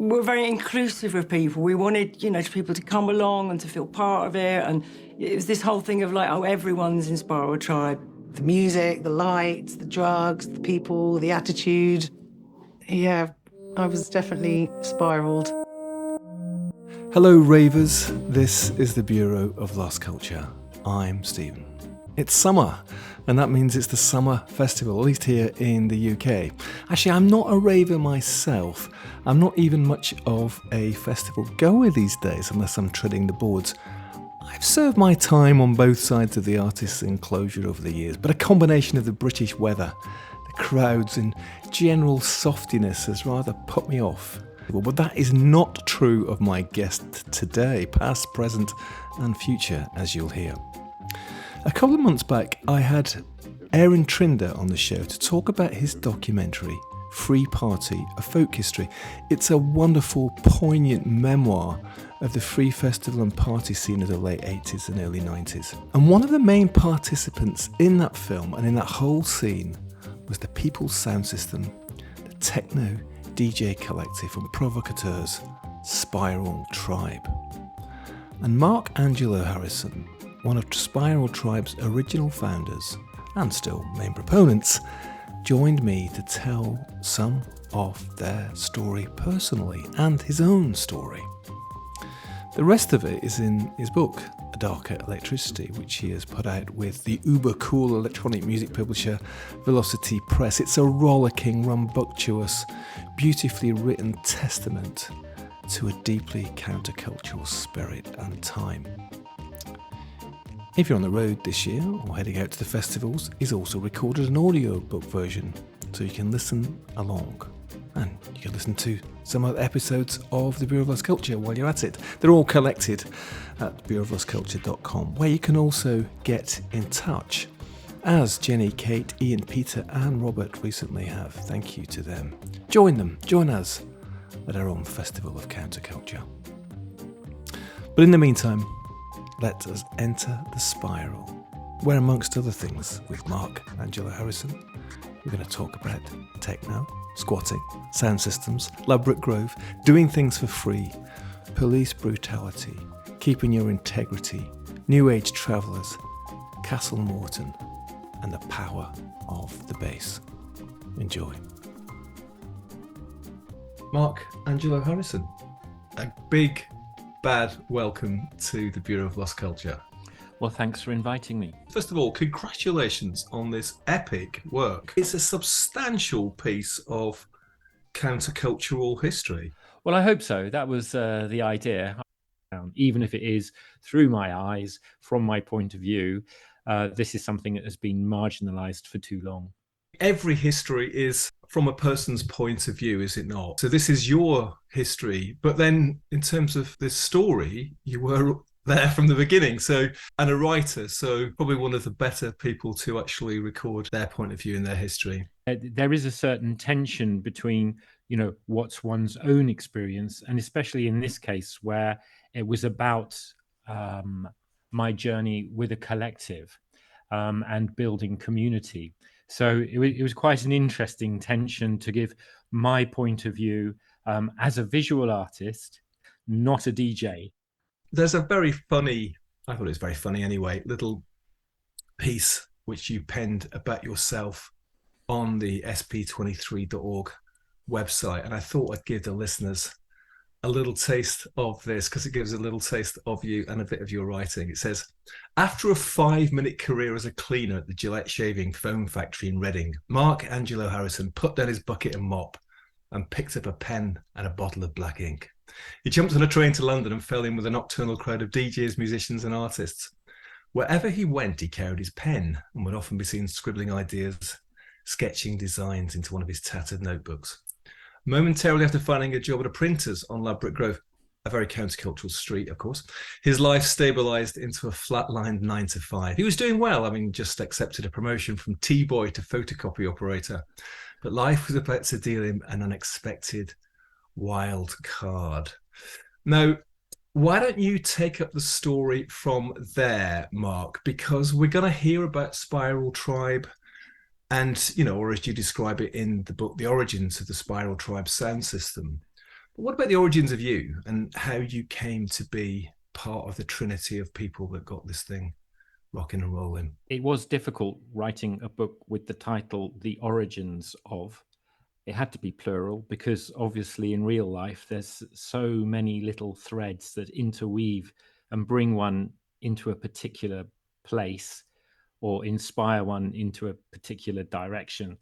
we're very inclusive of people. We wanted, people to come along and to feel part of it. And it was this whole thing of like, oh, everyone's in Spiral Tribe. The music, the lights, the drugs, the people, the attitude. Yeah, I was definitely spiraled. Hello, ravers. This is the Bureau of Lost Culture. I'm Stephen. It's summer, and that means it's the Summer Festival, at least here in the UK. Actually, I'm not a raver myself. I'm not even much of a festival goer these days, unless I'm treading the boards. I've served my time on both sides of the artist's enclosure over the years, but a combination of the British weather, the crowds, and general softiness has rather put me off. But that is not true of my guest today, past, present, and future, as you'll hear. A couple of months back, I had Aaron Trinder on the show to talk about his documentary, Free Party, A Folk History. It's a wonderful, poignant memoir of the free festival and party scene of the late 80s and early 90s. And one of the main participants in that film and in that whole scene was the People's Sound System, the techno DJ collective and provocateurs, Spiral Tribe. And Marc Angelo Harrison, one of Spiral Tribe's original founders and still main proponents, joined me to tell some of their story personally and his own story. The rest of it is in his book, A Darker Electricity, which he has put out with the uber cool electronic music publisher Velocity Press. It's a rollicking, rumbuctious, beautifully written testament to a deeply countercultural spirit and time. If you're on the road this year or heading out to the festivals, he's also recorded an audiobook version so you can listen along. And you can listen to some other episodes of the Bureau of Lost Culture while you're at it. They're all collected at bureauoflostculture.com, where you can also get in touch, as Jenny, Kate, Ian, Peter and Robert recently have. Thank you to them. Join us at our own Festival of Counterculture. But in the meantime, let us enter the spiral, where amongst other things, with Marc Angelo Harrison, we're going to talk about techno, squatting, sound systems, Ladbroke Grove, doing things for free, police brutality, keeping your integrity, New Age travellers, Castle Morton, and the power of the bass. Enjoy. Marc Angelo Harrison, a big bad welcome to the Bureau of Lost Culture. Well, thanks for inviting me. First of all, congratulations on this epic work. It's a substantial piece of countercultural history. Well, I hope so. That was the idea. Even if it is through my eyes, from my point of view, this is something that has been marginalised for too long. Every history is from a person's point of view, is it not? So this is your history, but then in terms of this story, you were there from the beginning, and a writer, so probably one of the better people to actually record their point of view in their history. There is a certain tension between, what's one's own experience, and especially in this case where it was about my journey with a collective and building community. So it was quite an interesting tension to give my point of view as a visual artist, not a DJ. There's a very funny, I thought it was very funny anyway, little piece which you penned about yourself on the sp23.org website. And I thought I'd give the listeners a little taste of this because it gives a little taste of you and a bit of your writing. It says, after a 5-minute career as a cleaner at the Gillette shaving foam factory in Reading, Marc Angelo Harrison put down his bucket and mop and picked up a pen and a bottle of black ink. He jumped on a train to London and fell in with a nocturnal crowd of DJs, musicians and artists. Wherever he went, he carried his pen and would often be seen scribbling ideas, sketching designs into one of his tattered notebooks. Momentarily after finding a job at a printer's on Ladbroke Grove, a very countercultural street, of course, his life stabilised into a flatlined 9 to 5. He was doing well, having just accepted a promotion from T-boy to photocopy operator. But life was about to deal him an unexpected wild card. Now, why don't you take up the story from there, Marc? Because we're going to hear about Spiral Tribe and, or as you describe it in the book, the origins of the Spiral Tribe sound system. What about the origins of you and how you came to be part of the trinity of people that got this thing rocking and rolling? It was difficult writing a book with the title The Origins of. It had to be plural because obviously in real life there's so many little threads that interweave and bring one into a particular place or inspire one into a particular direction.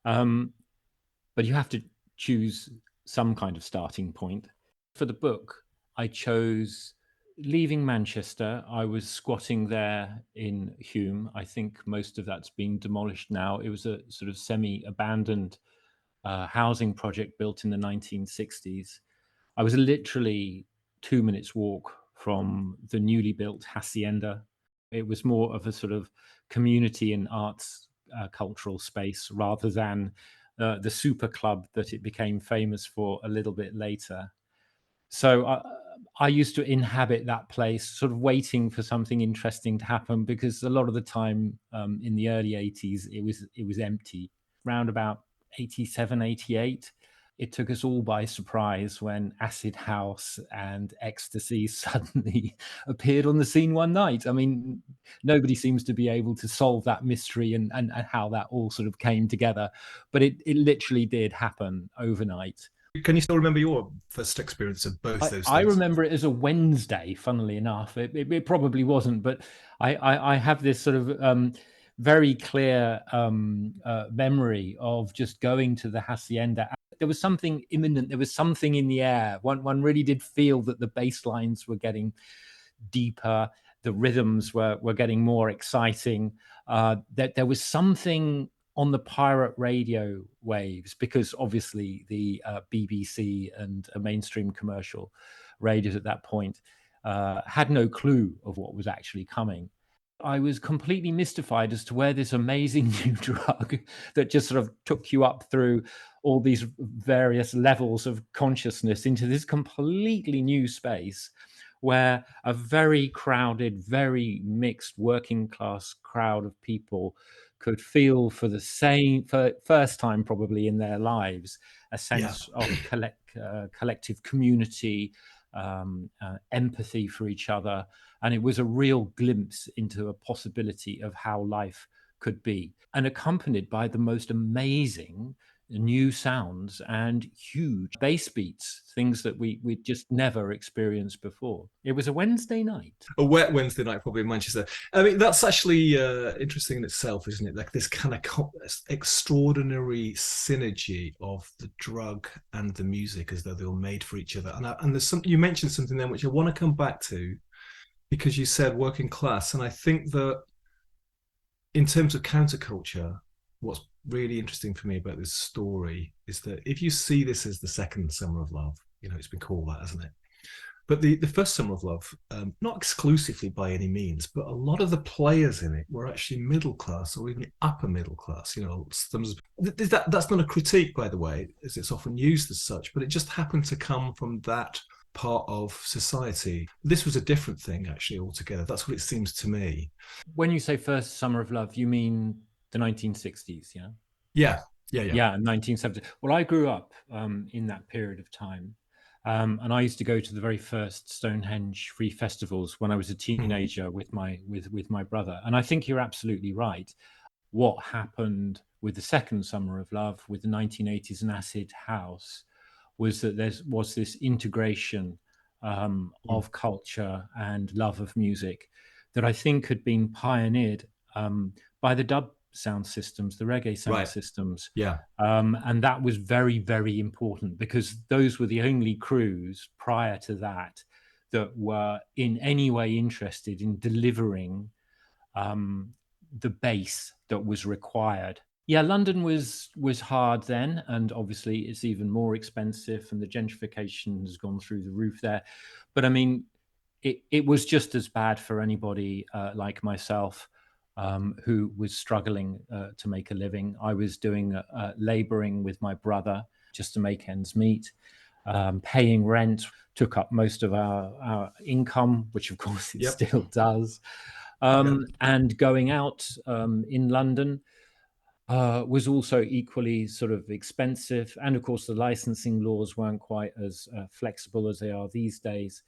But you have to choose some kind of starting point. For the book, I chose leaving Manchester. I was squatting there in Hume. I think most of that's been demolished now. It was a sort of semi-abandoned housing project built in the 1960s. I was literally 2 minutes walk from the newly built hacienda. It was more of a sort of community and arts cultural space rather than the super club that it became famous for a little bit later. So I used to inhabit that place, sort of waiting for something interesting to happen, because a lot of the time in the early 80s, it was empty. Round about 87, 88, it took us all by surprise when acid house and ecstasy suddenly appeared on the scene one night. I mean, nobody seems to be able to solve that mystery and how that all sort of came together, but it literally did happen overnight. Can you still remember your first experience of both those I things? remember it as a Wednesday, funnily enough. It probably wasn't, but I have this sort of very clear memory of just going to the hacienda. There was something imminent. There was something in the air. One really did feel that the bass lines were getting deeper. The rhythms were getting more exciting. That there was something on the pirate radio waves, because obviously the BBC and mainstream commercial radios at that point had no clue of what was actually coming. I was completely mystified as to where this amazing new drug that just sort of took you up through all these various levels of consciousness into this completely new space, where a very crowded, very mixed working class crowd of people could feel for first time probably in their lives a Yeah. sense of collective community, empathy for each other. And it was a real glimpse into a possibility of how life could be, and accompanied by the most amazing new sounds and huge bass beats, things that we'd just never experienced before. It was a Wednesday night. A wet Wednesday night, probably in Manchester. I mean, that's actually interesting in itself, isn't it? Like this kind of extraordinary synergy of the drug and the music, as though they were made for each other. And there's something you mentioned something then which I want to come back to, because you said working class, and I think that in terms of counterculture, what's really interesting for me about this story is that if you see this as the second Summer of Love, you know, it's been called that, hasn't it? But the first Summer of Love, not exclusively by any means, but a lot of the players in it were actually middle class or even upper middle class. You know, that's not a critique, by the way, as it's often used as such, but it just happened to come from that part of society. This was a different thing, actually, altogether. That's what it seems to me. When you say first Summer of Love, you mean the 1960s, yeah? Yeah. Yeah, 1970s. Well, I grew up in that period of time. And I used to go to the very first Stonehenge free festivals when I was a teenager with my brother. And I think you're absolutely right. What happened with the second Summer of Love, with the 1980s and acid house, was that there was this integration of culture and love of music that I think had been pioneered by the dub sound systems, the reggae sound systems. Yeah. And that was very, very important, because those were the only crews prior to that that were in any way interested in delivering the bass that was required. Yeah, London was hard then, and obviously it's even more expensive, and the gentrification has gone through the roof there. But I mean, it was just as bad for anybody like myself, who was struggling to make a living. I was doing laboring with my brother just to make ends meet. Paying rent took up most of our income, which of course it still does. And going out in London, was also equally sort of expensive. And of course, the licensing laws weren't quite as flexible as they are these days.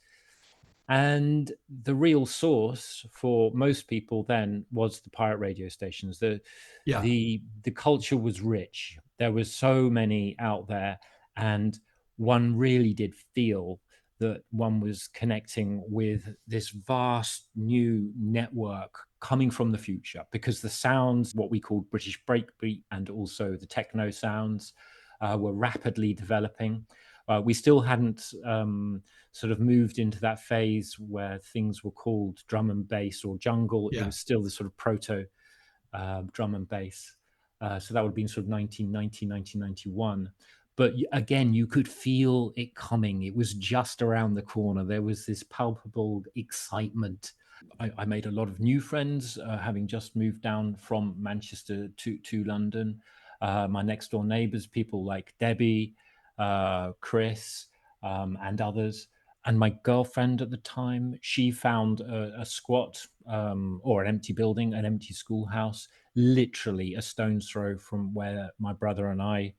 And the real source for most people then was the pirate radio stations. Yeah. The culture was rich. There was so many out there, and one really did feel that one was connecting with this vast new network coming from the future, because the sounds, what we called British breakbeat, and also the techno sounds, were rapidly developing. We still hadn't sort of moved into that phase where things were called drum and bass or jungle. Yeah. It was still the sort of proto drum and bass. So that would have been sort of 1990, 1991. But again, you could feel it coming. It was just around the corner. There was this palpable excitement. I made a lot of new friends, having just moved down from Manchester to London. My next door neighbors, people like Debbie, Chris, and others. And my girlfriend at the time, she found a squat or an empty building, an empty schoolhouse, literally a stone's throw from where my brother and I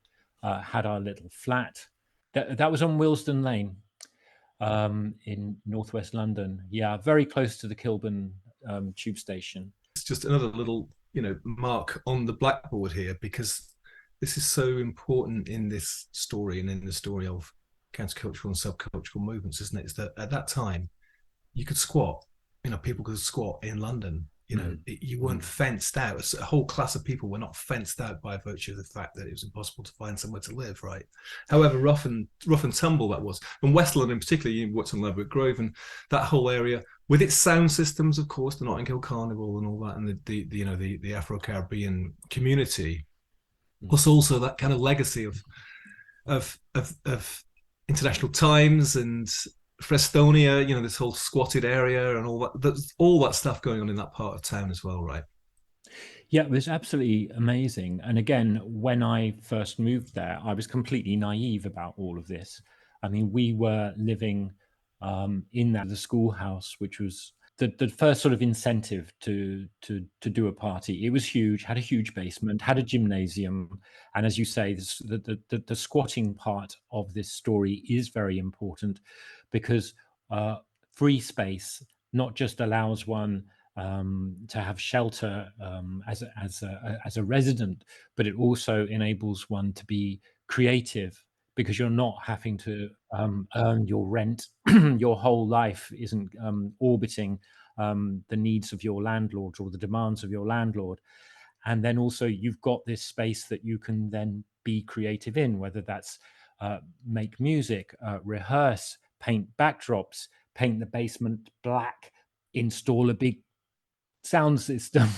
had our little flat. That was on Willesden Lane in northwest London. Yeah, very close to the Kilburn tube station. It's just another little, mark on the blackboard here, because this is so important in this story and in the story of countercultural and subcultural movements, isn't it? Is that at that time you could squat, people could squat in London. You weren't fenced out. A whole class of people were not fenced out by virtue of the fact that it was impossible to find somewhere to live, right? However rough and tumble that was. And West London in particular, you worked on Ladbroke Grove and that whole area with its sound systems, of course, the Notting Hill Carnival and all that, and the Afro-Caribbean community, plus also that kind of legacy of International Times and Frestonia, this whole squatted area and all that. There's all that stuff going on in that part of town as well, right? Yeah, it was absolutely amazing. And again, when I first moved there, I was completely naive about all of this. I mean, we were living in the schoolhouse, which was the first sort of incentive to do a party. It was huge, had a huge basement, had a gymnasium, and as you say, the squatting part of this story is very important, because free space not just allows one to have shelter as a resident, but it also enables one to be creative, because you're not having to earn your rent. Your whole life isn't orbiting the needs of your landlord or the demands of your landlord. And then also you've got this space that you can then be creative in, whether that's make music, rehearse, paint backdrops, paint the basement black, install a big sound system,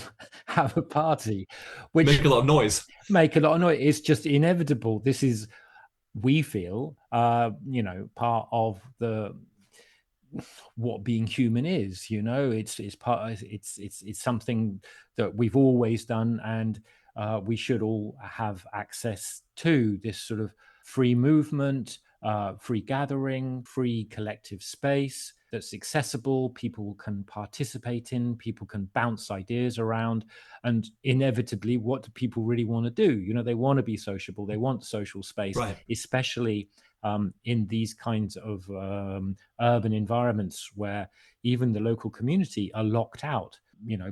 have a party, which make a lot of noise. It's just inevitable. This is, we feel, part of what being human is. It's something that we've always done, and we should all have access to this sort of free movement, free gathering, free collective space that's accessible, people can participate in, people can bounce ideas around. And inevitably, what do people really want to do? They want to be sociable, they want social space, right, especially in these kinds of urban environments where even the local community are locked out.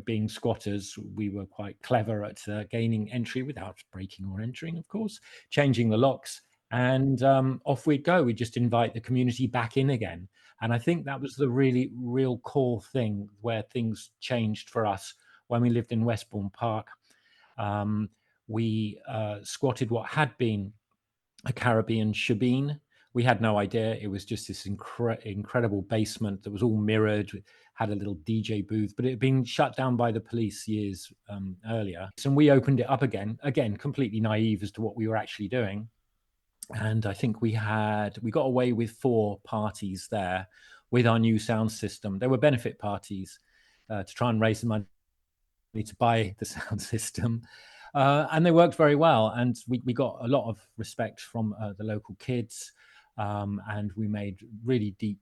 Being squatters, we were quite clever at gaining entry without breaking or entering, of course, changing the locks, and off we'd go. We just invite the community back in again. And I think that was the really real core thing where things changed for us when we lived in Westbourne Park. We squatted what had been a Caribbean shebeen. We had no idea. It was just this incredible basement that was all mirrored, had a little DJ booth, but it had been shut down by the police years earlier. So we opened it up again, completely naive as to what we were actually doing. And I think we got away with 4 parties there with our new sound system. They were benefit parties to try and raise the money to buy the sound system. And they worked very well. And we got a lot of respect from the local kids. And we made really deep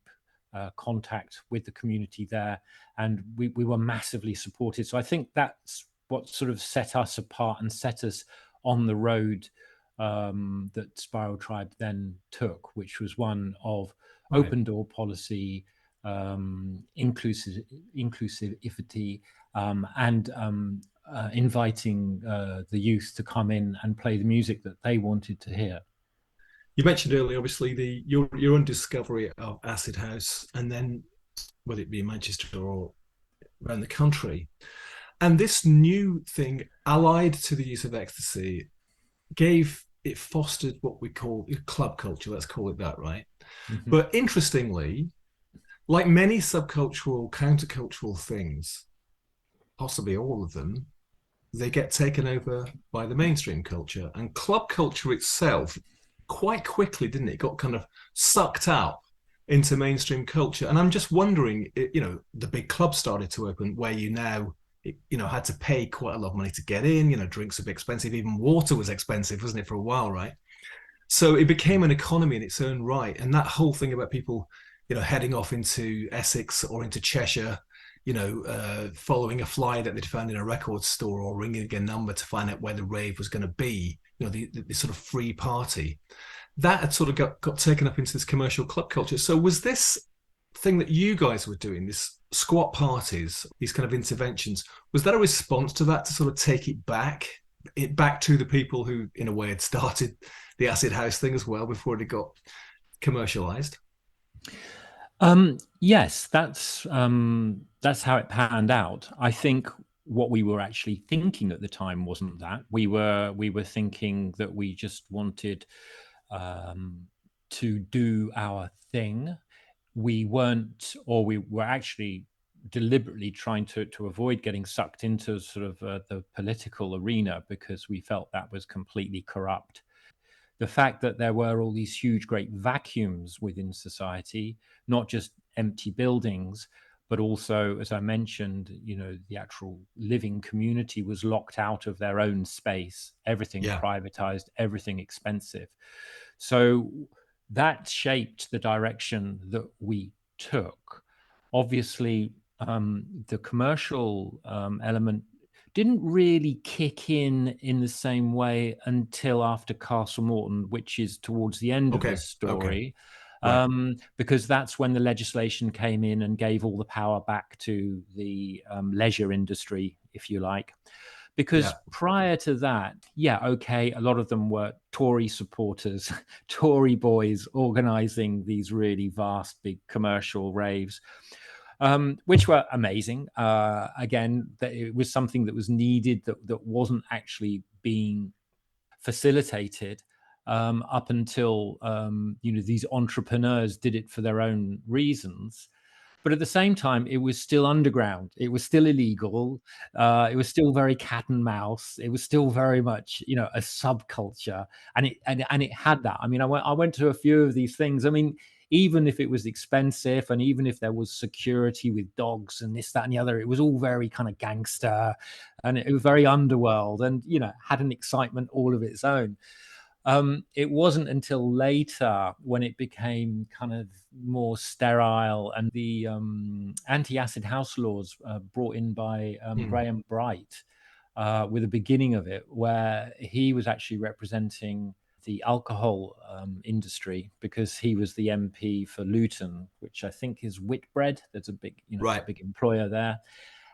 contact with the community there. And we were massively supported. So I think that's what sort of set us apart and set us on the road that Spiral Tribe then took, which was one of open door policy, inclusivity, and inviting the youth to come in and play the music that they wanted to hear. You mentioned earlier, obviously, your own discovery of acid house, and then whether it be in Manchester or around the country, and this new thing, allied to the use of ecstasy, fostered what we call club culture. Let's call it that, right? Mm-hmm. But interestingly, like many subcultural, countercultural things, possibly all of them, they get taken over by the mainstream culture, and club culture itself, quite quickly, didn't it? Got kind of sucked out into mainstream culture. And I'm just wondering, the big clubs started to open where you now, had to pay quite a lot of money to get in. Drinks are expensive. Even water was expensive, wasn't it, for a while, right? So it became an economy in its own right. And that whole thing about people, heading off into Essex or into Cheshire, following a flyer that they'd found in a record store or ringing a number to find out where the rave was going to be, the sort of free party, that had sort of got taken up into this commercial club culture. So was this thing that you guys were doing, this squat parties, these kind of interventions, was that a response to that, to sort of take it back to the people who, in a way, had started the acid house thing as well before it got commercialized? Yes, that's how it panned out. I think what we were actually thinking at the time wasn't that. We were thinking that we just wanted to do our thing. We weren't, or we were actually deliberately trying to avoid getting sucked into sort of the political arena, because we felt that was completely corrupt. The fact that there were all these huge, great vacuums within society, not just empty buildings, but also, as I mentioned, the actual living community was locked out of their own space, everything privatized, everything expensive. So that shaped the direction that we took. Obviously, the commercial element didn't really kick in the same way until after Castle Morton, which is towards the end of this story. Right. Because that's when the legislation came in and gave all the power back to the leisure industry, if you like. Because prior to that, a lot of them were Tory supporters, Tory boys organizing these really vast, big commercial raves, which were amazing. Again, it was something that was needed, that wasn't actually being facilitated up until these entrepreneurs did it for their own reasons. But at the same time, it was still underground. It was still illegal. It was still very cat and mouse. It was still very much, a subculture, and it had that. I mean, I went to a few of these things. I mean, even if it was expensive, and even if there was security with dogs and this, that, and the other, it was all very kind of gangster, and it was very underworld, and had an excitement all of its own. It wasn't until later, when it became kind of more sterile, and the anti-acid house laws brought in by Graham Bright were the beginning of it, where he was actually representing the alcohol industry, because he was the MP for Luton, which I think is Whitbread. There's a big, big employer there.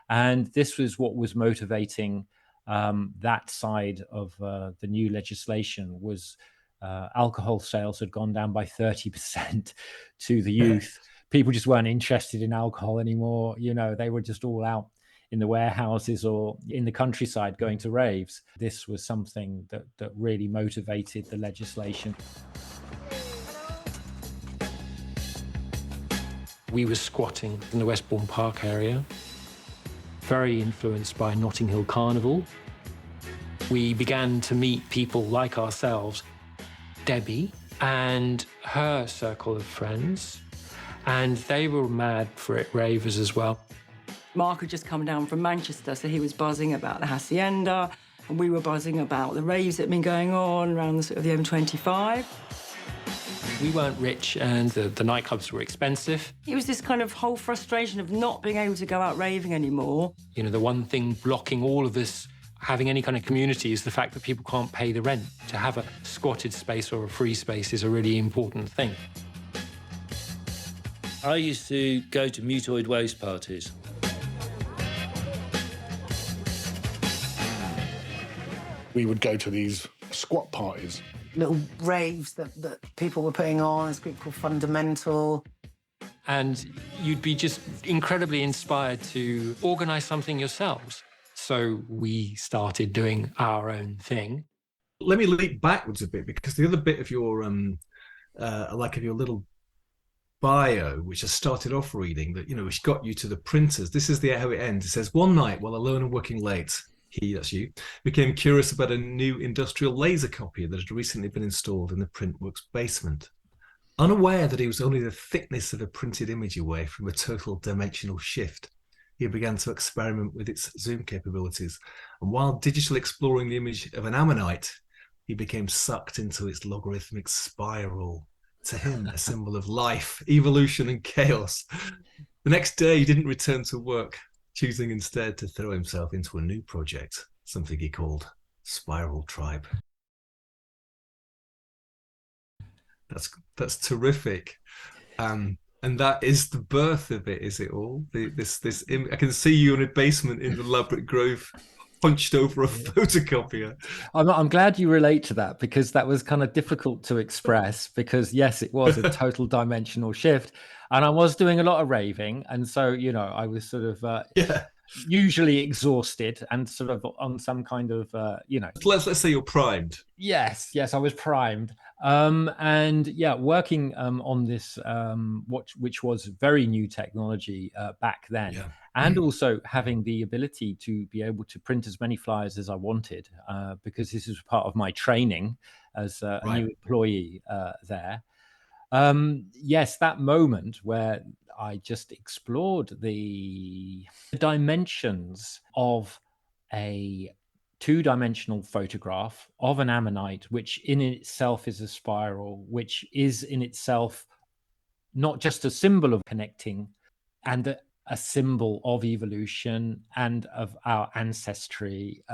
And this was what was motivating that side of the new legislation, was alcohol sales had gone down by 30% to the youth. People just weren't interested in alcohol anymore. They were just all out in the warehouses or in the countryside going to raves. This was something that really motivated the legislation. We were squatting in the Westbourne Park area, very influenced by Notting Hill Carnival. We began to meet people like ourselves, Debbie and her circle of friends, and they were mad for it, ravers as well. Marc had just come down from Manchester, so he was buzzing about the Hacienda, and we were buzzing about the raves that had been going on around the sort of the M25. We weren't rich and the nightclubs were expensive. It was this kind of whole frustration of not being able to go out raving anymore. You know, the one thing blocking all of us having any kind of community is the fact that people can't pay the rent. To have a squatted space or a free space is a really important thing. I used to go to mutoid waste parties. We would go to these squat parties. Little raves that people were putting on, this group called Fundamental. And you'd be just incredibly inspired to organise something yourselves. So we started doing our own thing. Let me leap backwards a bit, because the other bit of your of your little bio, which I started off reading, that, you know, which got you to the printers. This is how it ends. It says, one night while alone and working late, he, that's you, became curious about a new industrial laser copier that had recently been installed in the Printworks basement. Unaware that he was only the thickness of a printed image away from a total dimensional shift, he began to experiment with its zoom capabilities. And while digitally exploring the image of an ammonite, he became sucked into its logarithmic spiral. To him, a symbol of life, evolution, and chaos. The next day, he didn't return to work, choosing instead to throw himself into a new project, something he called Spiral Tribe. That's terrific. And that is the birth of it, is it all? I can see you in a basement in the Ladbroke Grove, punched over a photocopier. I'm glad you relate to that, because that was kind of difficult to express, because yes, it was a total dimensional shift, and I was doing a lot of raving, and so, you know, I was sort of usually exhausted and sort of on some kind of Let's say you're primed. Yes, I was primed. And yeah, working on this which was very new technology back then. Yeah. And also having the ability to be able to print as many flyers as I wanted, because this is part of my training as a new employee there. Yes, that moment where I just explored the dimensions of a two-dimensional photograph of an ammonite, which in itself is a spiral, which is in itself not just a symbol of connecting and a symbol of evolution and of our ancestry.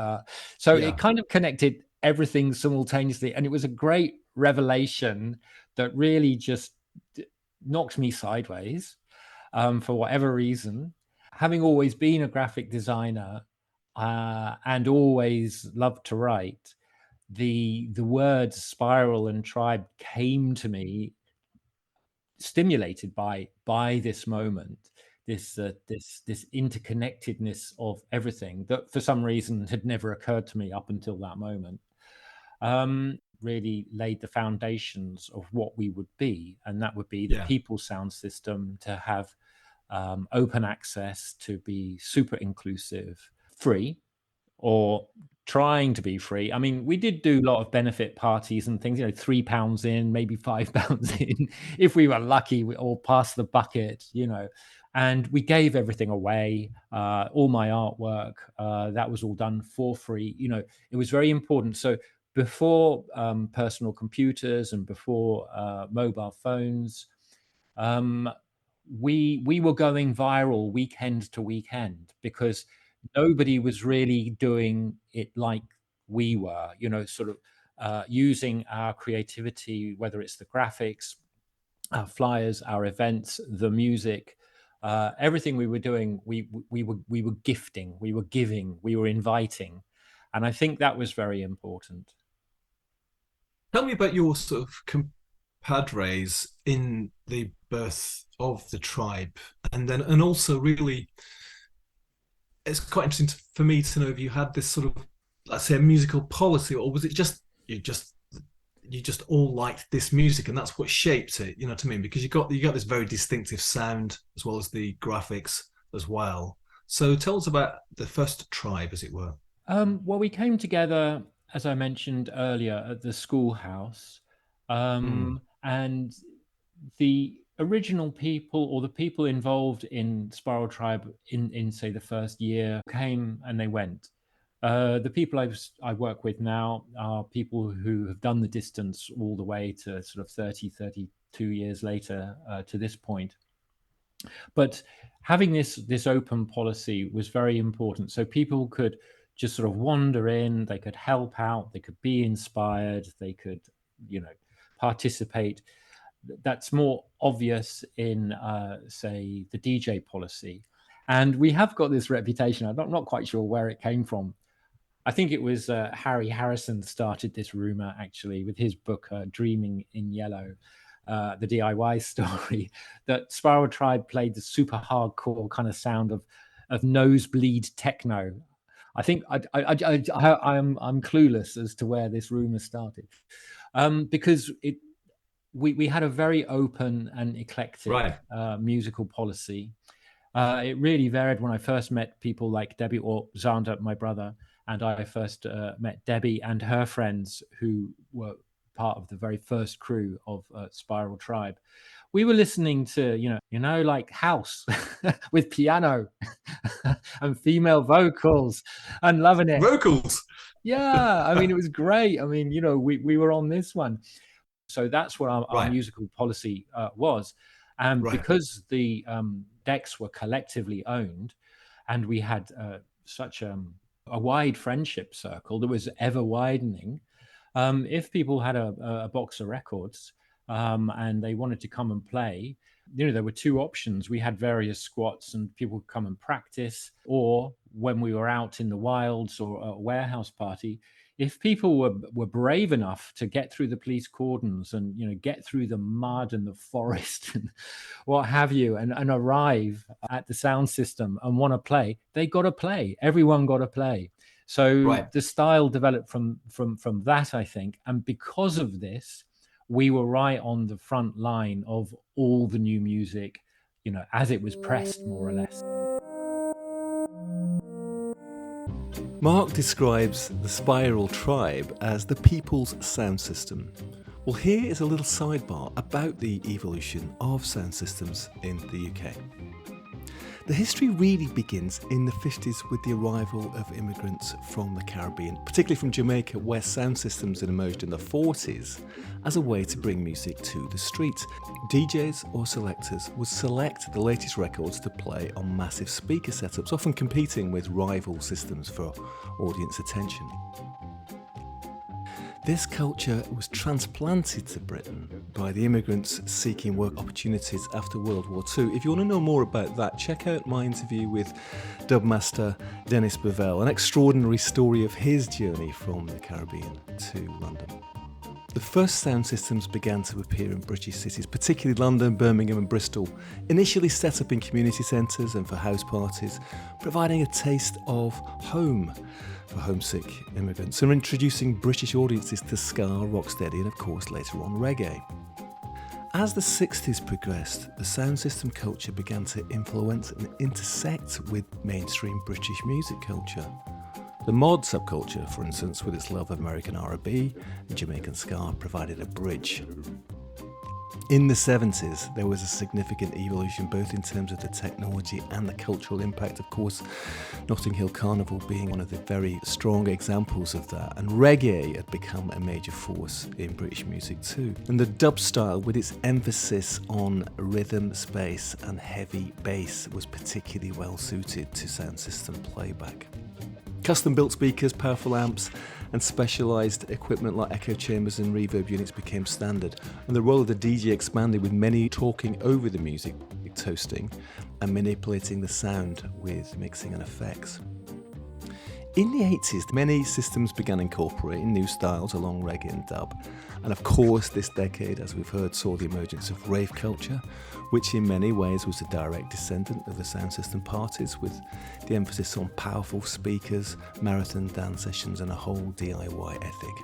So it kind of connected everything simultaneously. And it was a great revelation that really just knocked me sideways for whatever reason. Having always been a graphic designer and always loved to write, the words spiral and tribe came to me stimulated by this moment, this interconnectedness of everything that for some reason had never occurred to me up until that moment. Really laid the foundations of what we would be, and that would be the People Sound System, to have open access, to be super inclusive, free, or trying to be free. I mean, we did do a lot of benefit parties and things, you know, £3 in, maybe £5 in, if we were lucky, or pass the bucket, you know. And we gave everything away, all my artwork, that was all done for free. You know, it was very important. So before personal computers and before mobile phones, we were going viral weekend to weekend, because nobody was really doing it like we were, you know, sort of using our creativity, whether it's the graphics, our flyers, our events, the music, everything we were doing, we were gifting, we were giving, we were inviting. And I think that was very important. Tell me about your sort of compadres in the birth of the tribe, and also really, it's quite interesting for me to know if you had this sort of, let's say, a musical policy, or was it just you just all liked this music and that's what shaped it, you know what I mean? Because you got this very distinctive sound as well as the graphics as well. So tell us about the first tribe, as it were. Well, we came together, as I mentioned earlier, at the schoolhouse, and the original people, or the people involved in Spiral Tribe in say the first year, came and they went. The people I work with now are people who have done the distance all the way to sort of 30, 2 years later to this point. But having this open policy was very important. So people could just sort of wander in, they could help out, they could be inspired, they could, participate. That's more obvious in, say, the DJ policy. And we have got this reputation. I'm not quite sure where it came from. I think it was Harry Harrison started this rumor, actually, with his book, Dreaming in Yellow, the DIY story, that Spiral Tribe played the super hardcore kind of sound of nosebleed techno. I think I'm clueless as to where this rumor started, because we had a very open and eclectic musical policy. It really varied. When I first met people like Debbie or Xander, my brother, and I first met Debbie and her friends who were part of the very first crew of Spiral Tribe. We were listening to, like house with piano and female vocals and loving it. Vocals. Yeah, I mean, it was great. I mean, we were on this one. So that's what our musical policy was. And because the decks were collectively owned and we had such a wide friendship circle that was ever widening, if people had a box of records and they wanted to come and play, there were two options. We had various squats and people would come and practice, or when we were out in the wilds or a warehouse party, if people were brave enough to get through the police cordons and get through the mud and the forest and what have you, and arrive at the sound system and want to play, they got to play. Everyone got to play. So the style developed from that, I think. And because of this, we were right on the front line of all the new music, as it was pressed, more or less. Marc describes the Spiral Tribe as the people's sound system. Well, here is a little sidebar about the evolution of sound systems in the UK. The history really begins in the 50s with the arrival of immigrants from the Caribbean, particularly from Jamaica, where sound systems had emerged in the 40s as a way to bring music to the streets. DJs or selectors would select the latest records to play on massive speaker setups, often competing with rival systems for audience attention. This culture was transplanted to Britain by the immigrants seeking work opportunities after World War II. If you want to know more about that, check out my interview with dubmaster Dennis Bovell, an extraordinary story of his journey from the Caribbean to London. The first sound systems began to appear in British cities, particularly London, Birmingham and Bristol, initially set up in community centres and for house parties, providing a taste of home for homesick immigrants and introducing British audiences to ska, rocksteady and of course later on reggae. As the 60s progressed, the sound system culture began to influence and intersect with mainstream British music culture. The mod subculture, for instance, with its love of American R&B and Jamaican ska, provided a bridge. In the 70s, there was a significant evolution both in terms of the technology and the cultural impact. Of course, Notting Hill Carnival being one of the very strong examples of that. And reggae had become a major force in British music too. And the dub style, with its emphasis on rhythm, space and heavy bass, was particularly well suited to sound system playback. Custom-built speakers, powerful amps and specialised equipment like echo chambers and reverb units became standard, and the role of the DJ expanded, with many talking over the music, toasting and manipulating the sound with mixing and effects. In the 80s, many systems began incorporating new styles along reggae and dub. And of course, this decade, as we've heard, saw the emergence of rave culture, which in many ways was a direct descendant of the sound system parties, with the emphasis on powerful speakers, marathon dance sessions and a whole DIY ethic.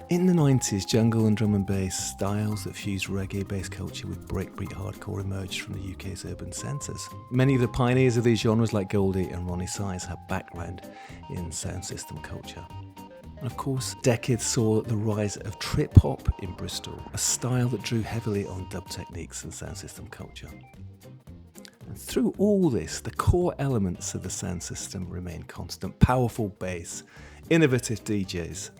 In the 90s, jungle and drum and bass styles that fused reggae-based culture with breakbeat hardcore emerged from the UK's urban centres. Many of the pioneers of these genres, like Goldie and Ronnie Size, had background in sound system culture. And of course, decades saw the rise of trip-hop in Bristol, a style that drew heavily on dub techniques and sound system culture. And through all this, the core elements of the sound system remain constant: powerful bass, innovative DJs,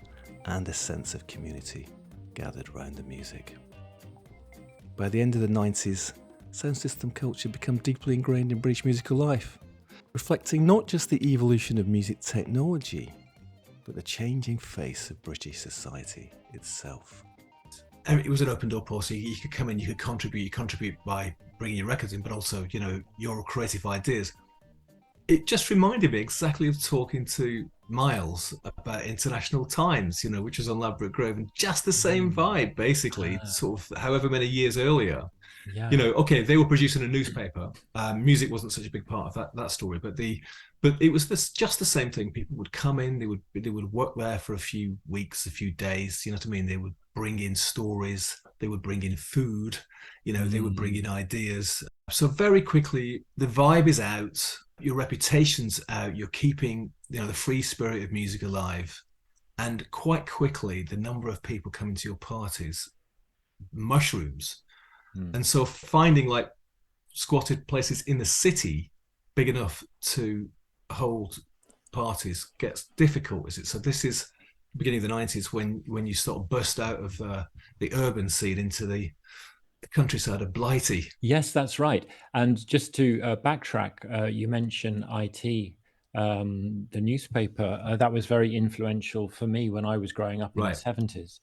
and a sense of community gathered around the music. by the end of the 90s, sound system culture became deeply ingrained in British musical life, reflecting not just the evolution of music technology, but the changing face of British society itself. It was an open door policy. You could come in, you could contribute. You contribute by bringing your records in, but also, your creative ideas. It just reminded me exactly of talking to Miles about International Times, which was on Ladbroke Grove, and just the same vibe, basically, sort of however many years earlier. Yeah. Okay, they were producing a newspaper. Music wasn't such a big part of that story, but it was just the same thing. People would come in, they would work there for a few weeks, a few days. You know what I mean? They would bring in stories, they would bring in food, they would bring in ideas. So very quickly, the vibe is out, your reputation's out, you're keeping the free spirit of music alive, and quite quickly, the number of people coming to your parties mushrooms. And so finding like squatted places in the city big enough to hold parties gets difficult, is it? So this is the beginning of the 90s when you sort of burst out of the urban scene into the countryside of Blighty. Yes, that's right. And just to backtrack, you mentioned IT, the newspaper. That was very influential for me when I was growing up in the 70s.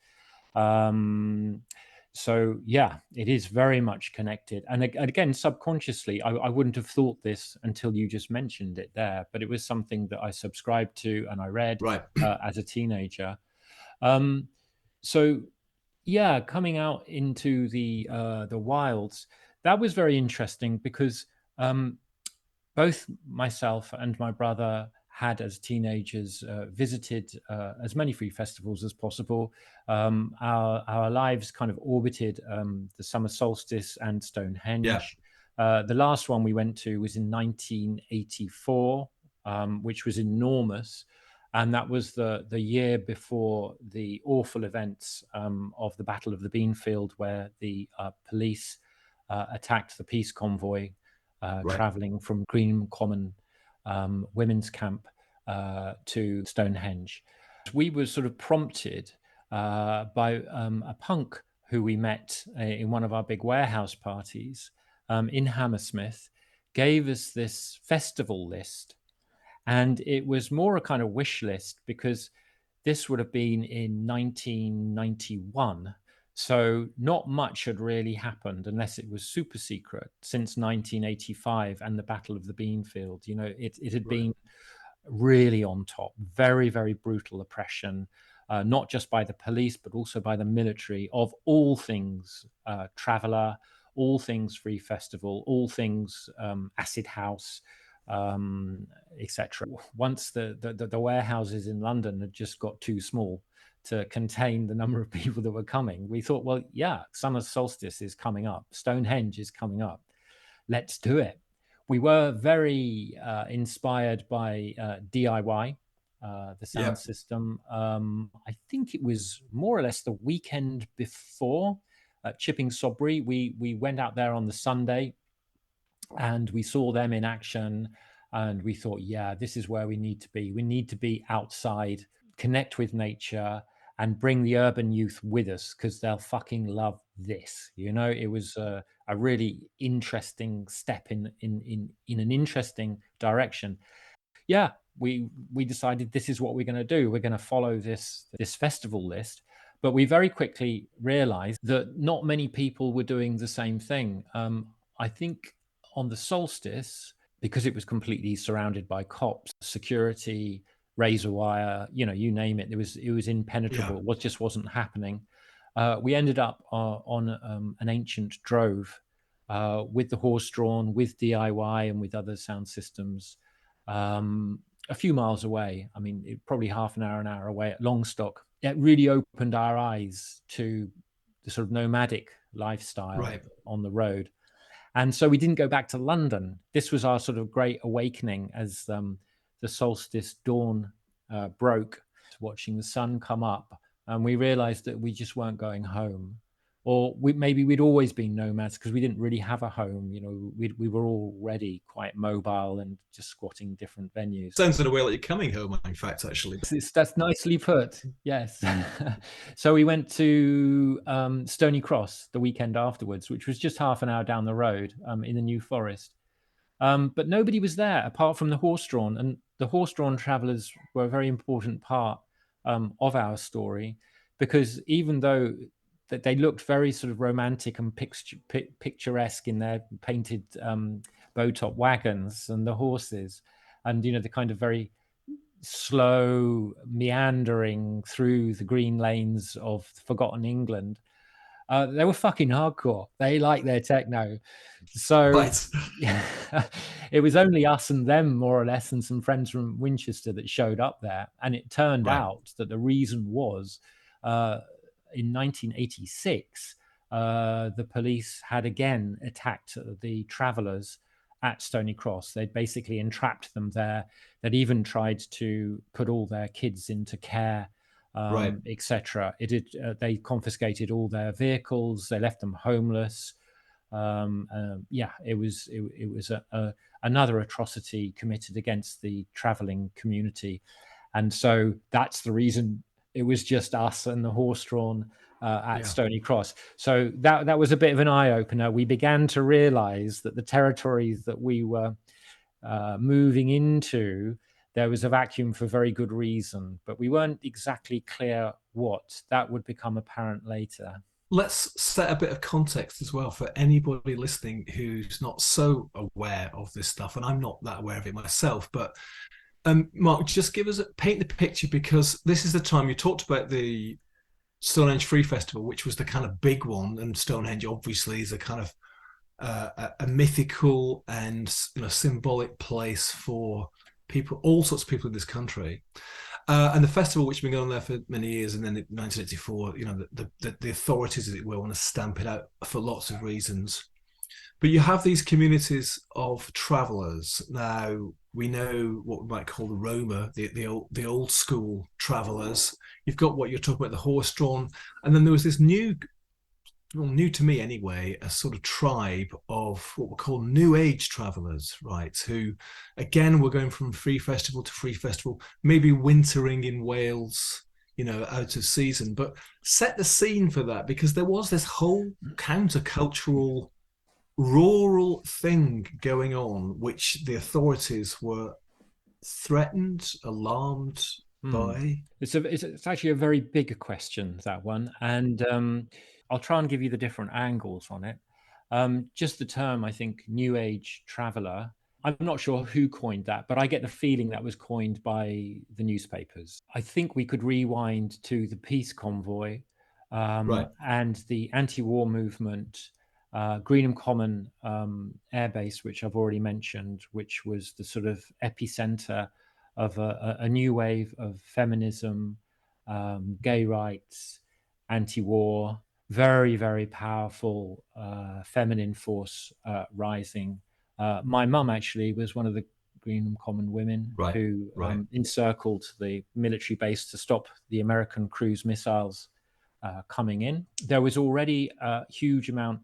So yeah, it is very much connected. And again, subconsciously, I wouldn't have thought this until you just mentioned it there, but it was something that I subscribed to and I read as a teenager. So yeah, coming out into the wilds, that was very interesting because both myself and my brother had, as teenagers, visited as many free festivals as possible. Our lives kind of orbited the summer solstice and Stonehenge. The last one we went to was in 1984, which was enormous. And that was the year before the awful events of the Battle of the Beanfield, where the police attacked the peace convoy traveling from Green Common women's camp to Stonehenge. We were sort of prompted by a punk who we met in one of our big warehouse parties in Hammersmith, gave us this festival list. And it was more a kind of wish list because this would have been in 1991. So not much had really happened unless it was super secret since 1985 and the Battle of the Beanfield. It had been really on top, very, very brutal oppression, not just by the police, but also by the military of all things Traveller, all things Free Festival, all things Acid House, etc. Once the warehouses in London had just got too small to contain the number of people that were coming, we thought, well, yeah, summer solstice is coming up, Stonehenge is coming up, let's do it. We were very inspired by DIY, the sound system. I think it was more or less the weekend before Chipping Sodbury. We went out there on the Sunday and we saw them in action, and we thought, yeah, this is where we need to be. We need to be outside, connect with nature, and bring the urban youth with us because they'll fucking love this. It was a really interesting step in an interesting direction. Yeah, we decided this is what we're going to do. We're going to follow this festival list. But we very quickly realized that not many people were doing the same thing. I think on the solstice, because it was completely surrounded by cops, security, razor wire, you name it, it was impenetrable. It just wasn't happening. We ended up on an ancient drove with the horse drawn, with DIY and with other sound systems, a few miles away. I mean, probably half an hour away at Longstock. It really opened our eyes to the sort of nomadic lifestyle on the road. And so we didn't go back to London. This was our sort of great awakening as the solstice dawn broke, watching the sun come up. And we realized that we just weren't going home. or maybe we'd always been nomads because we didn't really have a home. You know, we were already quite mobile and just squatting different venues. Sounds in a way like you're coming home, in fact, actually. That's nicely put. Yes. So we went to Stony Cross the weekend afterwards, which was just half an hour down the road in the New Forest. But nobody was there apart from the horse-drawn, and the horse-drawn travellers were a very important part of our story, because even though that they looked very sort of romantic and picturesque in their painted bow-top wagons and the horses, and, you know, the kind of very slow meandering through the green lanes of forgotten England, they were fucking hardcore. They like their techno. So Right. yeah, it was only us and them, more or less, and some friends from Winchester that showed up there. And it turned Right. out that the reason was in 1986, the police had again attacked the travellers at Stony Cross. They'd basically entrapped them there. They'd even tried to put all their kids into care, Right. etc. They confiscated all their vehicles. They left them homeless. It was another atrocity committed against the traveling community, and so that's the reason it was just us and the horse-drawn at Stony Cross. So that was a bit of an eye-opener. We began to realize that the territories that we were moving into, there was a vacuum for very good reason, but we weren't exactly clear what. That would become apparent later. Let's set a bit of context as well for anybody listening who's not so aware of this stuff, and I'm not that aware of it myself. But Mark, just paint the picture, because this is the time you talked about the Stonehenge Free Festival, which was the kind of big one, and Stonehenge obviously is a kind of a mythical and, you know, symbolic place for people, all sorts of people in this country. And the festival, which has been going on there for many years, and then in 1984, you know, the authorities, as it were, want to stamp it out for lots of reasons. But you have these communities of travellers. Now, we know what we might call the Roma, the old school travellers. You've got what you're talking about, the horse-drawn, and then there was this new to me anyway, a sort of tribe of what we call New Age travellers, right? Who, again, were going from free festival to free festival, maybe wintering in Wales, you know, out of season. But set the scene for that, because there was this whole countercultural rural thing going on, which the authorities were threatened, alarmed by. It's actually a very big question, that one, and I'll try and give you the different angles on it. Just the term, I think, New Age traveller, I'm not sure who coined that, but I get the feeling that was coined by the newspapers. I think we could rewind to the peace convoy and the anti-war movement, Greenham Common Air Base, which I've already mentioned, which was the sort of epicenter of a new wave of feminism, gay rights, anti-war, very, very powerful feminine force rising. My mum actually was one of the Greenham Common women who encircled the military base to stop the American cruise missiles coming in. There was already a huge amount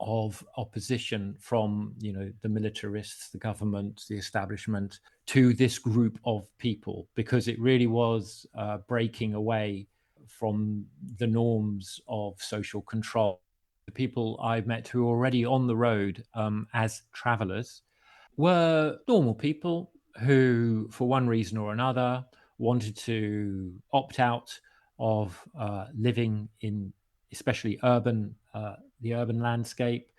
of opposition from, you know, the militarists, the government, the establishment, to this group of people, because it really was breaking away from the norms of social control. The people I've met who were already on the road as travelers were normal people who, for one reason or another, wanted to opt out of living in especially the urban landscape,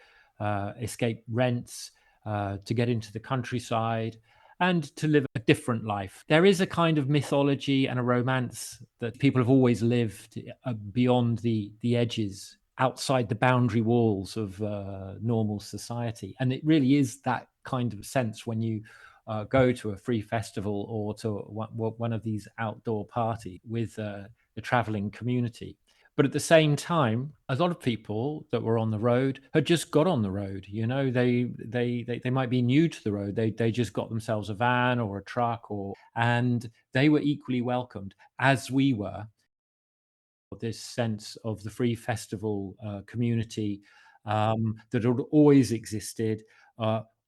escape rents, to get into the countryside and to live a different life. There is a kind of mythology and a romance that people have always lived beyond the edges, outside the boundary walls of normal society. And it really is that kind of sense when you go to a free festival or to one of these outdoor parties with the traveling community. But at the same time, a lot of people that were on the road had just got on the road. You know, they might be new to the road. They just got themselves a van or a truck, and they were equally welcomed as we were. this sense of the free festival community that had always existed,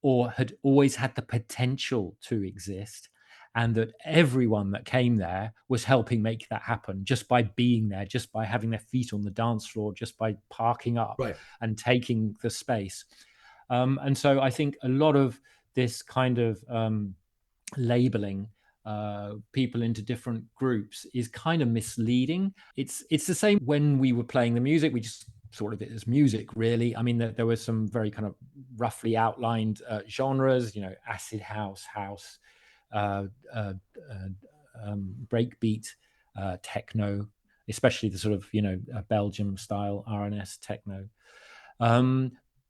or had always had the potential to exist, and that everyone that came there was helping make that happen just by being there, just by having their feet on the dance floor, just by parking up Right. and taking the space. And so I think a lot of this kind of labeling people into different groups is kind of misleading. It's the same when we were playing the music. We just thought of it as music, really. I mean, there were some very kind of roughly outlined genres, acid house, breakbeat, techno, especially the sort of Belgium style RNS techno.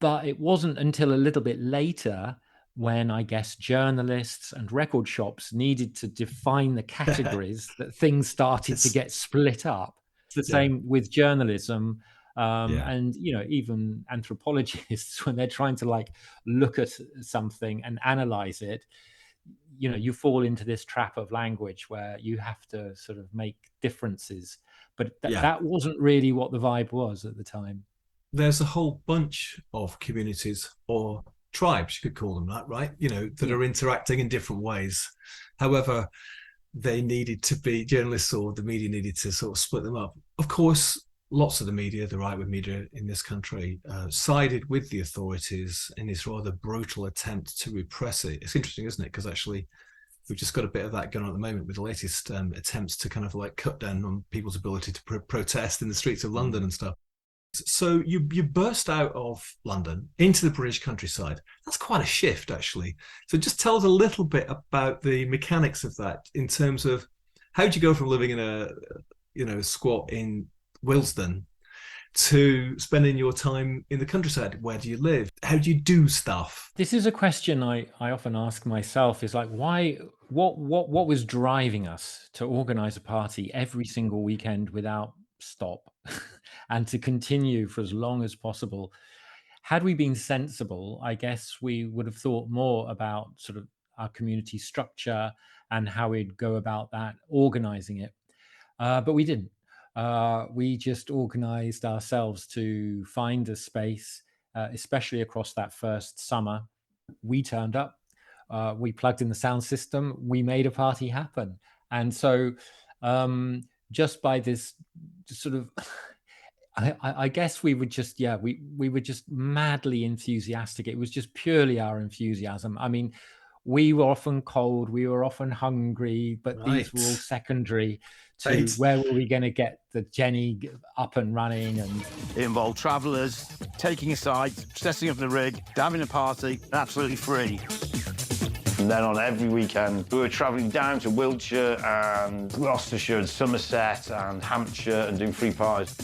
But it wasn't until a little bit later, when I guess journalists and record shops needed to define the categories, that things started to get split up. It's the same with journalism. And even anthropologists, when they're trying to look at something and analyze it, you fall into this trap of language where you have to sort of make differences. But that wasn't really what the vibe was at the time. There's a whole bunch of communities, or tribes, you could call them that, right? That are interacting in different ways. However, they needed to be, journalists or the media needed to sort of split them up. Of course, lots of the media, the right-wing media in this country, sided with the authorities in this rather brutal attempt to repress it. It's interesting, isn't it? Because actually, we've just got a bit of that going on at the moment with the latest attempts to kind of cut down on people's ability to protest in the streets of London and stuff. So you burst out of London into the British countryside. That's quite a shift, actually. So just tell us a little bit about the mechanics of that, in terms of how did you go from living in a squat in Willesden to spending your time in the countryside? Where do you live? How do you do stuff? This is a question I often ask myself, is why, what was driving us to organize a party every single weekend without stop and to continue for as long as possible? Had we been sensible, I guess we would have thought more about sort of our community structure and how we'd go about that, organizing it. But we didn't. We just organized ourselves to find a space, especially across that first summer. We turned up, we plugged in the sound system, we made a party happen. And so just by this sort of, I guess we were just, we were just madly enthusiastic. It was just purely our enthusiasm. I mean, we were often cold, we were often hungry, but these were all secondary to where were we going to get the Jenny up and running. And it involved travellers taking a site, setting up the rig, having a party, absolutely free. And then on every weekend, we were travelling down to Wiltshire and Gloucestershire and Somerset and Hampshire and doing free parties.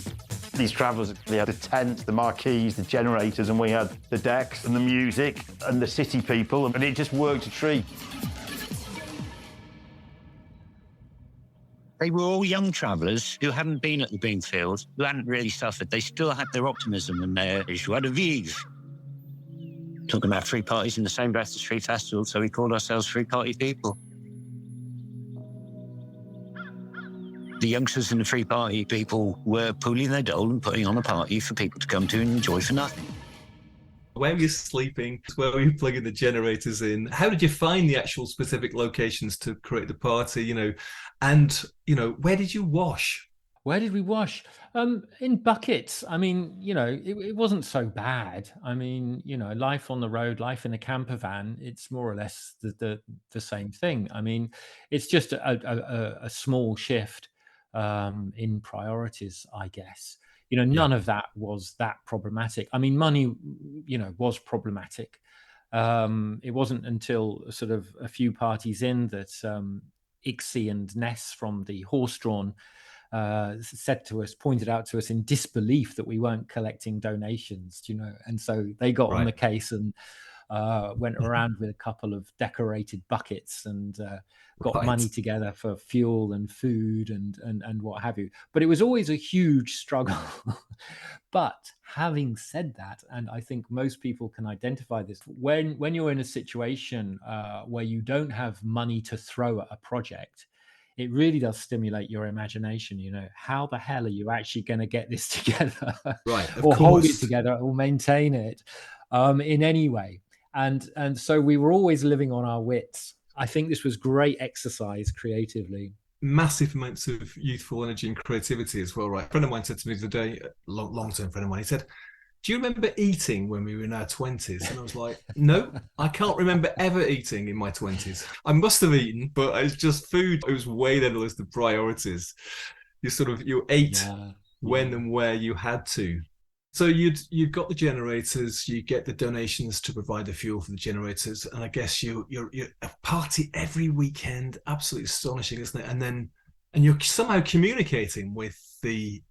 These travellers, they had the tents, the marquees, the generators, and we had the decks and the music and the city people, and it just worked a treat. They were all young travellers who hadn't been at the Beanfield, who hadn't really suffered. They still had their optimism and their joie de vivre. Talking about free parties in the same breath as free festivals, so we called ourselves free party people. The youngsters and the free party people were pooling their dole and putting on a party for people to come to and enjoy for nothing. Where were you sleeping? Where were you plugging the generators in? How did you find the actual specific locations to create the party, And, where did you wash? Where did we wash? In buckets. I mean, it wasn't so bad. I mean, life on the road, life in a camper van, it's more or less the same thing. I mean, it's just a small shift in priorities, I guess. None of that was that problematic. I mean, money, was problematic. It wasn't until sort of a few parties in that Ixie and Ness from the Horse-Drawn pointed out to us in disbelief that we weren't collecting donations, and so they got on the case and went around with a couple of decorated buckets and got money together for fuel and food and what have you. But it was always a huge struggle. But having said that, and I think most people can identify this, when you're in a situation where you don't have money to throw at a project, it really does stimulate your imagination. How the hell are you actually going to get this together, Right, of or hold it course. together, or maintain it in any way? And so we were always living on our wits. I think this was great exercise creatively. Massive amounts of youthful energy and creativity as well, right? A friend of mine said to me the other day, a long-term friend of mine, he said, do you remember eating when we were in our 20s? And I was like, no, I can't remember ever eating in my 20s. I must have eaten, but it's just food. It was way down the list of priorities. You ate when and where you had to. So you've got the generators, you get the donations to provide the fuel for the generators, and I guess you're a party every weekend. Absolutely astonishing, isn't it? And you're somehow communicating with the